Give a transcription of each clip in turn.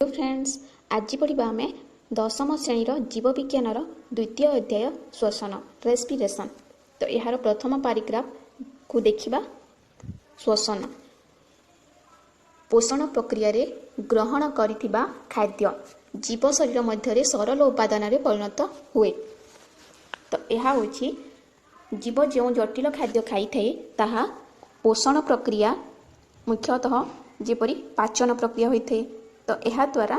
Hello friends, आज पढ़ा आम दशम श्रेणीर जीव विज्ञान द्वितीय अध्याय श्वसन रेस्पिरेशन। तो यार प्रथम पैराग्राफ को देखा। श्वसन पोषण प्रक्रिया रे ग्रहण करिथिबा खाद्य जीव शरीर मध्य सरल उपादान रे परिणत हुए। तो यह हूँ जीव जो जटिल खाद्य खाई थाए ताहा पोषण प्रक्रिया मुख्यतः जेपरी पाचन प्रक्रिया होइथे। तो यह द्वारा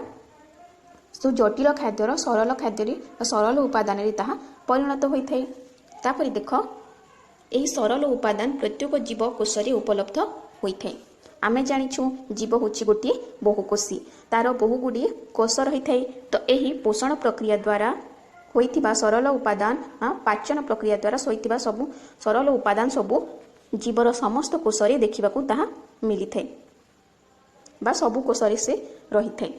सो जटिल खाद्यर सरल खाद्य सरल उपादान ताहा परिणत होइथे। तापरि देख यही सरल उपादान प्रत्येक जीव कोश रे उपलब्ध होइथे। आमे जानिछु जीव होछि गोटे बहुकोशी, तार बहु गुडी कोश रही थाए। तो यही पोषण प्रक्रिया द्वारा होइथिबा सरल उपादान पाचन प्रक्रिया द्वारा होइथिबा सबु सरल उपादान सबु जीवर समस्त कोश रे देखिबाकू ताहा मिली थाए बा सबु कोश रे से रही थाए।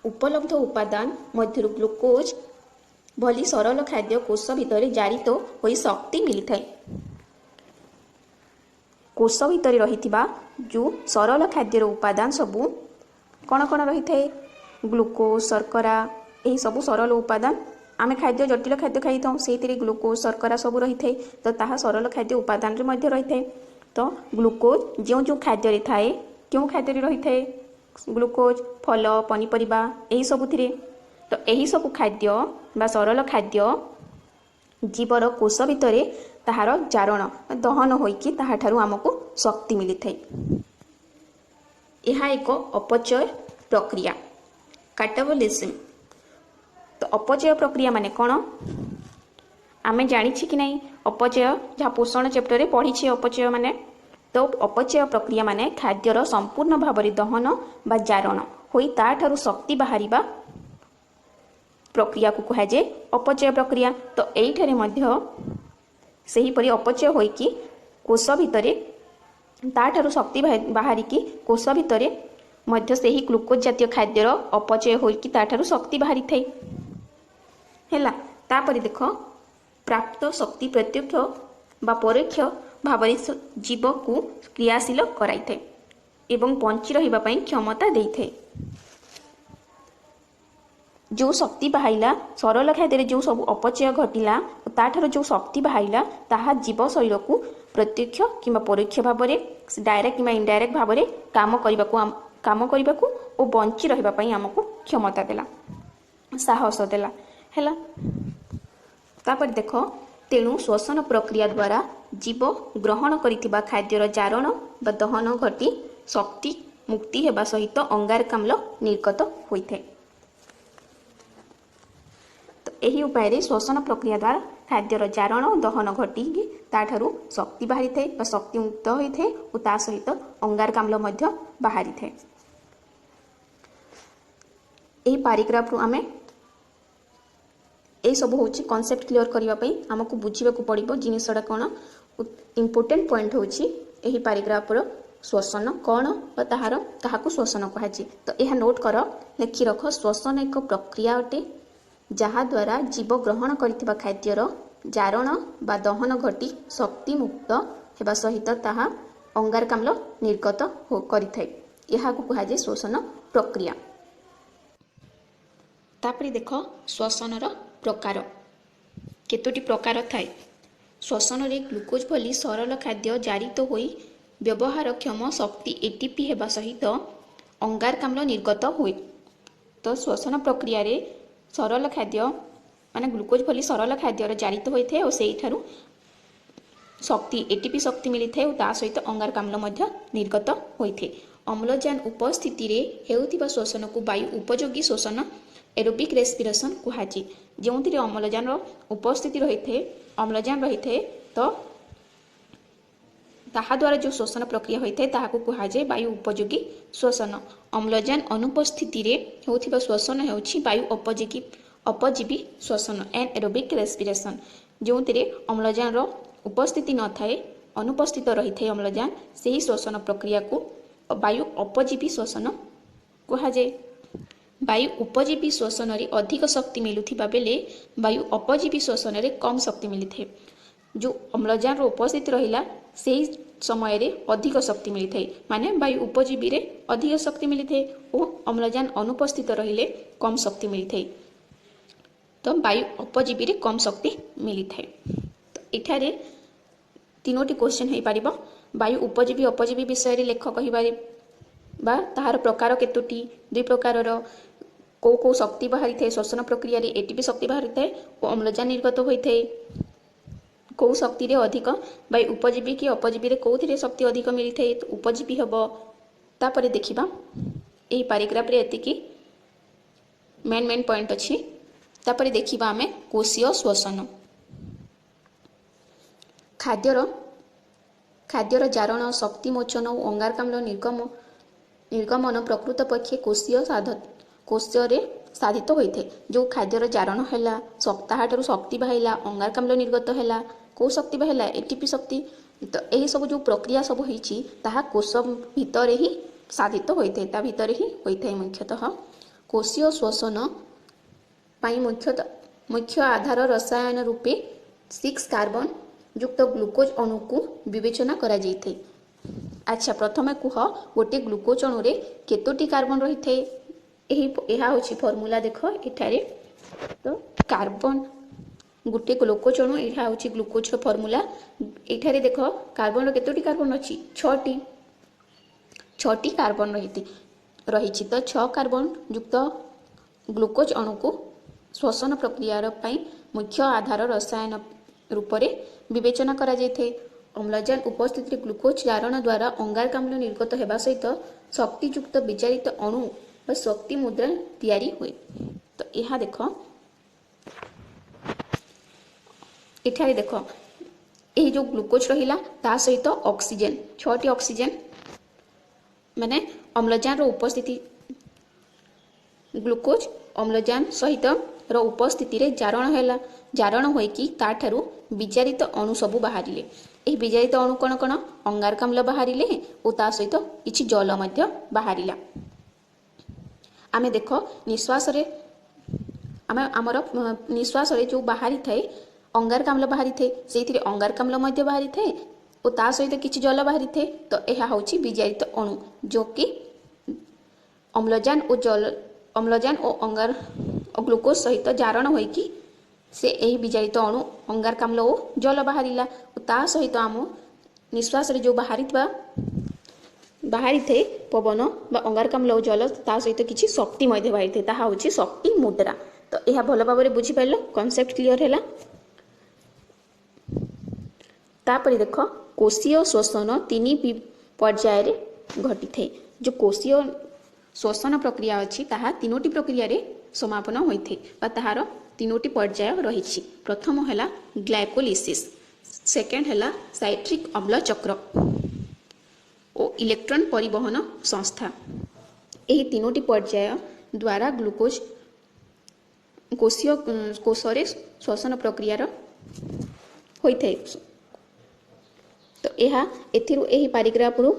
उपलब्ध उपादान मध्य ग्लूकोज भली सरल खाद्य कोश भितर जारित होई शक्ति मिली थाए। कोश भितर रहिथिबा जो सरल खाद्यर उपादान सबु कौन कौन रही थाए? ग्लूकोज, शर्करा, यही सबु सरल उपादान। आमे खाद्य जटिल खाद्य खाई थाउ सेतिरे ग्लूकोज शर्करा सबु रही थाए। तो ताहा सरल खाद्य उपादान रे मध्य रही थाए। तो ग्लूकोज जो जो खाद्य रे थाए क्यों खाद्य रे रही थाए? ग्लूकोज, फल, पनीपरिबा यही सबुथिरे। तो यही सबु खाद्य बा सरल खाद्य जीवर कोश भितर ताहार जारण दहन होइकी ताहाठारु आमको शक्ति मिली थाए। यह एक अपचय प्रक्रिया कैटाबोलिज्म। तो अपचय प्रक्रिया माने कौन आमे जानिछि कि नहीं? अपचय जहाँ पोषण चैप्टर रे पढ़ी अपचय माने। तो अपचय प्रक्रिया माने खाद्यर संपूर्ण भाव में दहन बा जारण होई ताठारु शक्ति बाहरिबा प्रक्रिया को कहा जाए अपचय प्रक्रिया। तो एइठारे मध्य सही परि अपचय होइकी कोश भितरे ताठारु शक्ति बाहरिकी कोश भितरे मध्य सही ग्लूकोज जातीय खाद्यर अपचय होइकी ताठारु शक्ति बाहरी थाए हैला। तापरि देख प्राप्त शक्ति प्रत्यक्ष बा परोक्ष भाव जीव को क्रियाशील कराई थाए एवं बंची रहिबा पई क्षमता देई थाए। जो शक्ति बाहरिला सरल खाद्य जो सब अपचय घटिला ताठार जो शक्ति बाहरिला ताहा जीव शरीर को प्रत्यक्ष किंबा परोक्ष भाव में डायरेक्ट किंबा इनडायरेक्ट भाव में काम करने को और बंची रहिबा पई हमको क्षमता देला, साहस देला हैला। तापर देख तेणु श्वसन प्रक्रिया द्वारा जीव ग्रहण करिथिबा खाद्यर जारण बा दहन घटी शक्ति मुक्ति हेबा सहित अंगारकाम्ल निर्गत होइथे। तो यही उपाय श्वसन प्रक्रिया द्वारा खाद्यर जारण दहन घटी ताठारु शक्ति बाहरी थाए बा शक्ति मुक्त होइथे और ता सहित अंगारकाम्ल मध्य बाहरी थाए। एही पैराग्राफ रु आमे यही सब हूँ कॉन्सेप्ट क्लियर करने आमको बुझा पड़ो जिनसटा कौन इम्पोर्टेंट पॉइंट हूँ यही पैराग्राफ श्वसन कौन ताहार ताहाको श्वसन कहुचे। तो यह नोट कर लिखि रख श्वसन एक प्रक्रिया अटे जहा द्वारा जीव ग्रहण करिथिबा खाद्यर जारण बा दहन घटी शक्ति मुक्त हेबा सहित ताहा अंगारकाम्ल निर्गत करिथाए। यहाको कहुचे श्वसन प्रक्रिया। तापरे देख श्वसनर प्रकार केतोटी प्रकार थाए? श्वसन रे ग्लूकोज भली सरल खाद्य जारित होई व्यवहारक्षम शक्ति एटीपी हेबा सहित अंगारकाम्ल निर्गत हुए। तो श्वसन प्रक्रिया रे सरल खाद्य माने ग्लूकोज भली सरल खाद्य जारित होइथे और सेइठारु शक्ति एटीपी शक्ति मिलिथे और ता सहित अंगारकाम्ल मध्य निर्गत होइथे। अम्लजान उपस्थिति रे हेउथिबा श्वसन को वायु उपयोगी श्वसन एरोबिक रेस्पिरेशन कहुचे। जो अम्लजान उपस्थिति रही थे अम्लजान रही थे तो ताहा द्वारा जो श्वसन प्रक्रिया होता है ताहाको कहुचे वायु उपयोगी श्वसन। अम्लजान अनुपस्थिति रे हेउथिबा श्वसन हेउछि वायु अपजीवी श्वसन एरोबिक रेस्पिरेशन। जो अम्लजान उपस्थिति न थाए अनुपस्थित रही थे अम्लजान से ही श्वसन प्रक्रिया को वायु अपजीवी श्वसन कहुचे। वायु उपजीवी श्वसन रे अधिक शक्ति मिलुथिबा बेले वायु अपजीवी श्वसन रे कम शक्ति मिली थे। जो अम्लजान उपस्थित रहिला से समय रे अधिक शक्ति मिली थाए माने वायु उपजीवी रे अधिक शक्ति मिली थाए और अम्लजान अनुपस्थित रहिले कम शक्ति मिली थाए तो वायु उपजीवी रे कम शक्ति मिली थाए। तो इठारे तीनोटी क्वेश्चन हे पारिबो वायु उपजीवी अपजीवी विषय रे लेख कहि पारि बा ताहार प्रकार केतोटी दुई प्रकारर को को शक्ति बाहरी थाए श्वसन प्रक्रिया रे एटीपी शक्ति बाहरी थाए और अम्लजान निर्गत होई थाए को शक्ति रे अधिक वायु उपजीवी कि अपजीवी रे कोथिरे शक्ति अधिक मिली थाए तो उपजीवी हबो। तापरे देखिबा एही पैराग्राफ रे एतिकी मेन पॉइंट अछि। तापरे देखिबा आमे कोशीय श्वसन खाद्यर जारण शक्ति मोचन और अंगारकाम्ल निर्गमन प्रकृत पक्षे कोशीय साधित होइथे जो खाद्यर जारण हैला ताहाठारु शक्ति बाहिला अंगारकाम्ल निर्गत हैला को शक्ति बाहिला एटीपी शक्ति तो यही सब जो प्रक्रिया सब होइछि ताहा कोश भितर ही साधित होइथे ता भितर ही होइथे। मुख्यतः कोशीय श्वसन पाई मुख्य आधार रसायन रूपे 6 कार्बन युक्त ग्लुकोज अणु को विवेचना करा जाइथे। अच्छा प्रथमे कुह गोटे ग्लुकोज अणु रे केतोटी कार्बन रही थे यह हूँ फर्मूला देख एठारे तो कार्बन गोटे ग्लुकोज अणु यह हूँ ग्लुकोज फर्मूला एठारे देख कार्बन केतोटी कार्बन अच्छी 6टी कार्बन रही तो 6 कार्बन युक्त ग्लुकोज अणु को श्वसन प्रक्रिया मुख्य आधार रसायन रूप से विवेचना करा जाइथे। अम्लजान उपस्थित ग्लुकोज जारण द्वारा अंगारकाम्ल निर्गत होगा सहित शक्तियुक्त विचारित अणु शक्ति मुद्रा तैयारी हुए। तो यह देख एठारे देख यही जो ग्लुकोज रहिला ता सहित ऑक्सीजन 6टी ऑक्सीजन माने अम्लजान रो उपस्थिति ग्लुकोज अम्लजान सहित रो उपस्थिति रे जारण होई कि ताठारु विचारित अणु सबु बाहरिले एही विचारित अणु कौन कौन अंगारकाम्ल बाहरिले और ता सहित किछि जल मध्य बाहरिला। आमे देख निश्वास रे आमर निश्वास रे जो बाहरी थाए अंगारकाम्ल बाहरी थाए सेथिरे अंगारकाम्ल मध्य बाहरी थाए और ता सहित किछि जल बाहरी थाए तो यह होछि विचारित अणु जो कि अम्लजान और अंगार और ग्लुकोज सहित जारण होई कि से यही विचारित अणु अंगारकाम्ल और जल बाहरिला और ता सहित आम निश्वास रे जो बाहरी थे पवन बा अंगारकाम्ल और जल ता सहित किछि शक्ति मध्य बाहरी थे ताहा होछि शक्ति मुद्रा। तो यह भल भाव में बुझी पाइल कॉन्सेप्ट क्लियर हैला। तापरे देख कोशीय श्वसन 3 पर्याय रे घटी थे जो कोशीय श्वसन प्रक्रिया अच्छी ताहा 3टी प्रक्रिया रे समापन होइथे बा ताहार 3टी पर्याय रही। प्रथम है ग्लाइकोलिसिस सेकेंड है साइट्रिक अम्ल चक्र और इलेक्ट्रॉन परिवहन संस्था। यही 3टी पर्याय द्वारा ग्लुकोज कोशरे श्वसन प्रक्रिया होइथे। तो यही पैराग्राफ रु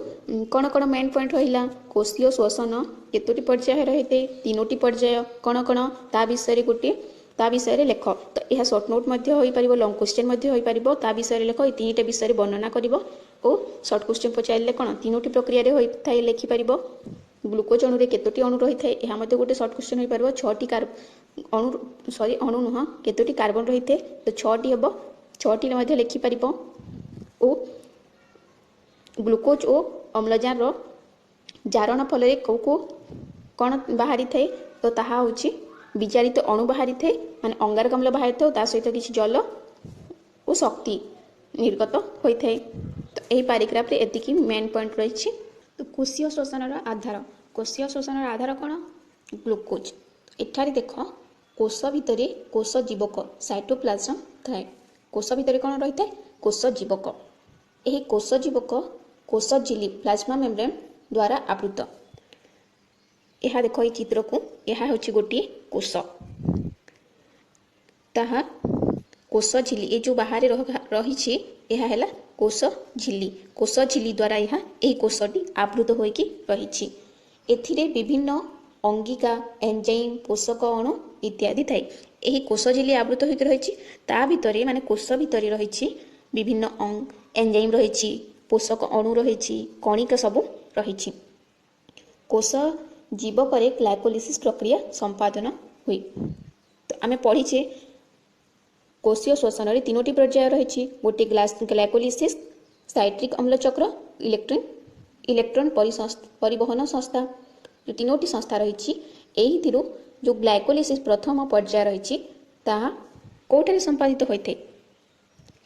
कौन कौन मेन पॉइंट रहिला कोशीय श्वसन केतोटी पर्याय रही 3टी पर्याय कौन कौन ता विषय गोटे ता विषय लेख। तो यह सर्ट नोट हो पारिबो लॉन्ग क्वेश्चन हो पारिबो ता विषय लेख 3टा विषय वर्णना करिवो और सर्ट क्वेश्चन पचारे कौन 3टी प्रक्रिया होइथाय लेखि पारिबो। ग्लुकोज अणु रे केतोटी अणु रही थाए यह मते गोटे सर्ट क्वेश्चन हो पारिबो 6टी अणु नुह केतोटी कार्बन रही थाए तो 6टी हबो 6टी मध्ये लेखि पारिबो और ग्लुकोज और अम्लजान रो जारण फल को कौन बाहरी थाए तो ताहा होछि विचारित अणु बाहरी थाए माने अंगारकाम्ल बाहरी थाए ता सहित किछि जल और शक्ति निर्गत होई थाए। तो यही पैराग्राफ रे एतिकी मेन पॉइंट रही। तो कोशीय श्वसन आधार कौन ग्लुकोज। एठारे देख कोश भितर कोश जीवक साइटोप्लाज्म थाए कोश भितर कौन रही थाए कोश जीवक यही कोश जीवक कोश झिल्ली प्लाज्मा मेम्ब्रेन द्वारा आवृत। यह देख ये चित्र को यह हूँ गोटे कोश ताहा कोश झिल्ली ये जो बाहर रही यह है कोश झिल्ली द्वारा यह कोशटी आवृत होइकी रही। एथिरे विभिन्न अंगिका एंजाइम पोषक अणु इत्यादि थाए यही कोश झिल्ली आवृत होइकी रही ता भितर माने कोश भितर रही विभिन्न एंजाइम रही पोषक अणु रही कणिका सब रही। कोष जीव पर ग्लाइकोलिसिस प्रक्रिया संपादन हुए। तो आम पढ़ीचे कोशीय शोषण में 3टी पर्याय रही। गोटे ग्लाइकोलिसिस, साइट्रिक अम्ल चक्र, इलेक्ट्रॉन परिवहन संस्था, जो 3टी संस्था रही। यही जो ग्लाइकोलिसिस प्रथम पर्याय रही कौटे संपादित होता है,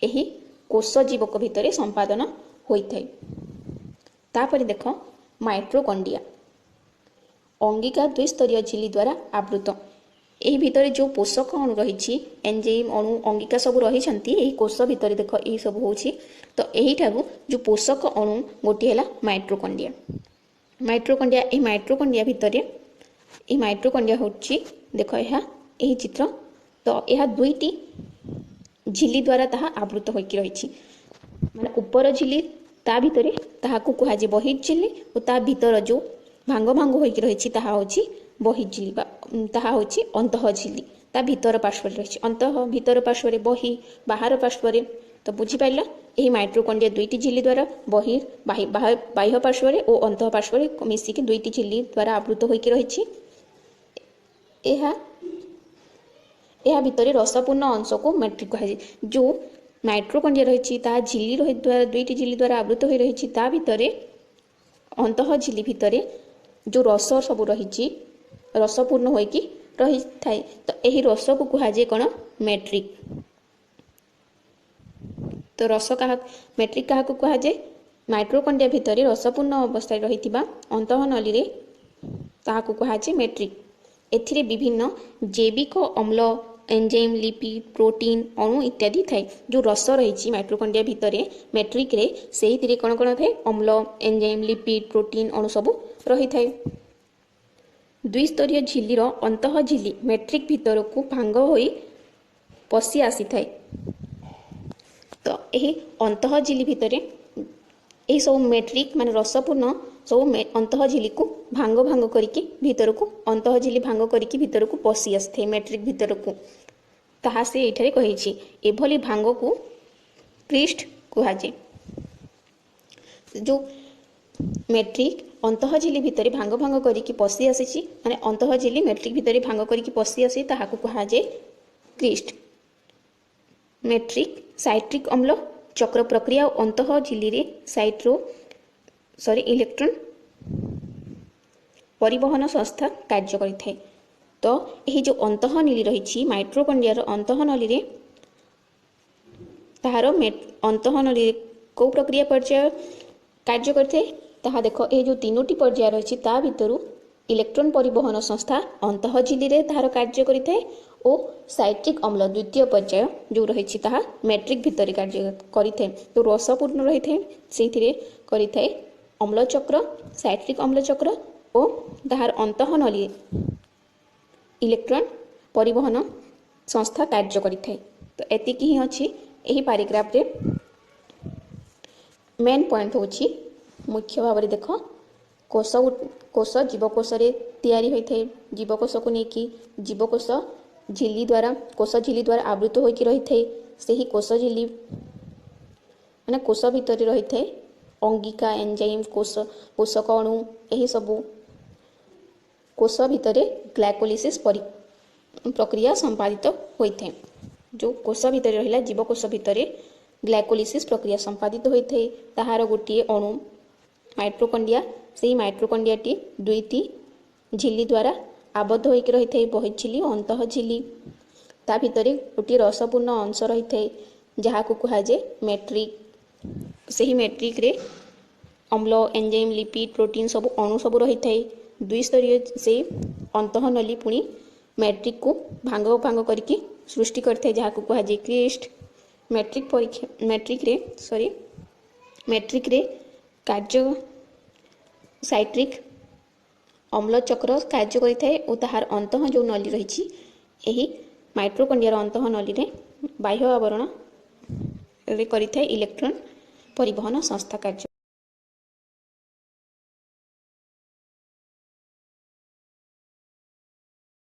यही कोष जीवक भितर संपादन होता है। तापर देख माइट्रोकॉन्ड्रिया अंगिका द्विस्तरीय झिल्ली द्वारा आवृत। यही भितर जो पोषक अणु रही एंजाइम अणु अंगिका सब रही कोष भितर देख यही सब होची। तो यही जो पोषक अणु गोटे है माइट्रोकॉन्ड्रिया। माइट्रोकॉन्ड्रिया भितर यही माइट्रोकॉन्ड्रिया होची देख यही चित्र। तो यह 2टी झिल्ली द्वारा ताहा आवृत होकर रही। माने ऊपर झिल्ली ता भितर ताहाकू कुहाजे बहिर् झिल्ली और ता भितर जो भांग भांग होकर रही ताहा होची बहिर् झिल्ली बा ताहा होची अंतः झिल्ली। ता भितर पार्श्व रही अंतः भितर पार्श्व बहि बाहर पार्श्व। तो बुझी पाइल यही माइट्रोकॉन्ड्रिया 2टी झिल्ली द्वारा बाह्य पार्श्व और अंतः पार्श्व मिसिक 2टी झिल्ली द्वारा आवृत होकर रही। यह भितर रसपूर्ण अंश को मैट्रिक कहुए। जो माइट्रोकॉन्ड्रिया रही झिल्ली द्वारा 2टी झिल्ली द्वारा आवृत हो रही भितर अंतः झिल्ली भितर जो रस सब रही रसपूर्ण होगी रही थाए। तो यही रस को कहुए कौन मैट्रिक। तो रस क्या मैट्रिक क्या कहुए माइट्रोकॉन्ड्रिया भितर रसपूर्ण अवस्था रही अंतः नली ताहाकू कहुए मैट्रिक। एथिरे विभिन्न जैविक अम्ल एंजाइम लिपिड प्रोटीन अणु इत्यादि थाए। जो रस रही माइट्रोकॉन्ड्रिया भितर मैट्रिक रे से कौन कौन थाए अम्ल एंजाइम लिपिड प्रोटीन अणु सब रही थाए। द्विस्तरीय झिल्लीर अंतः झिल्ली मैट्रिक भितर को भांग होई पशि आसी थाए। तो यही अंतः झिल्ली भितर यही सब मैट्रिक माने रसपूर्ण सब अंतः झिल्ली को भांग भांग करके भितर को अंतः झिल्ली भांग करके भितर को पशि आसी मैट्रिक भितर को ताहा से एठारे कहिछि। एभली भांग को क्रिस्ट कहुए। जो मैट्रिक अंतः झिल्ली भितर भांग भांग करके पशि आसी माने अंतः झिल्ली मैट्रिक भितर भांग करके पशि आसी ताहाकू कहुए क्रिस्ट। मैट्रिक साइट्रिक अम्ल चक्र प्रक्रिया अंतः झिल्ली रे इलेक्ट्रॉन परिवहन संस्था कार्य करिଥାଏ। तो यही जो अंतः नली रही माइट्रोकॉन्ड्रिया अंतः नली रे ताहार अंतः नली को प्रक्रिया पर्याय कार्य करते ताहा देख ये जो 3टी पर्याय रही ता भितरु इलेक्ट्रॉन परिवहन संस्था अंतः झिल्ली रे ताहार कार्य करिଥାଏ और साइट्रिक अम्ल द्वितीय पर्याय जो रही ताहा मैट्रिक भितर कार्य करिଥାଏ। तो रसपूर्ण रही थे से करिଥାଏ अम्ल चक्र साइट्रिक अम्ल चक्र और ताहार अंतः नली इलेक्ट्रॉन परिवहन संस्था कार्य करिଥାଏ। तो एतिकी ही अच्छी यही पैराग्राफ रे मेन पॉइंट होची मुख्य भाव में देख कोष जीवकोश रे तैयारी होता है। जीवकोश को लेकिन जीवकोश झिल्ली द्वारा कोष झिल्ली द्वारा आवृत होकर रही थे। से ही कोष झिल्ली माने कोष भितर रही थे अंगिका एंजाइम पोषक अणु यही सबू कोष भितर ग्लाइकोलिसिस प्रक्रिया संपादित होता है। जो कोष भितर रहिला जीवकोश भितर ग्लाइकोलिसिस प्रक्रिया संपादित होता है। ताहार गोटे अणु माइट्रोकॉन्ड्रिया से माइट्रोकॉन्ड्रिया टी 2टी झिल्ली द्वारा आबद्ध होकर रही है बहिर्झिल्ली अंतः झिल्ली। ता भितर गोटे रसपूर्ण अंश रही है जहाँ को कहुए मैट्रिक। से ही मैट्रिक रे अम्ल एंजाइम लिपिड प्रोटीन सब अणु सब रही है। द्विस्तरीय से अंतः नली पुणी मैट्रिक को भांग भांग करके सृष्टि करते जहाँ को कहुए क्रिस्ट। मैट्रिक रे कार्य साइट्रिक अम्ल चक्र कार्य करिଥାଏ और ताहार अंतः जो नली रही यही माइट्रोकॉन्ड्रिया अंतः नली रे बाह्य आवरण रे करिଥାଏ इलेक्ट्रॉन परिवहन संस्था कार्य।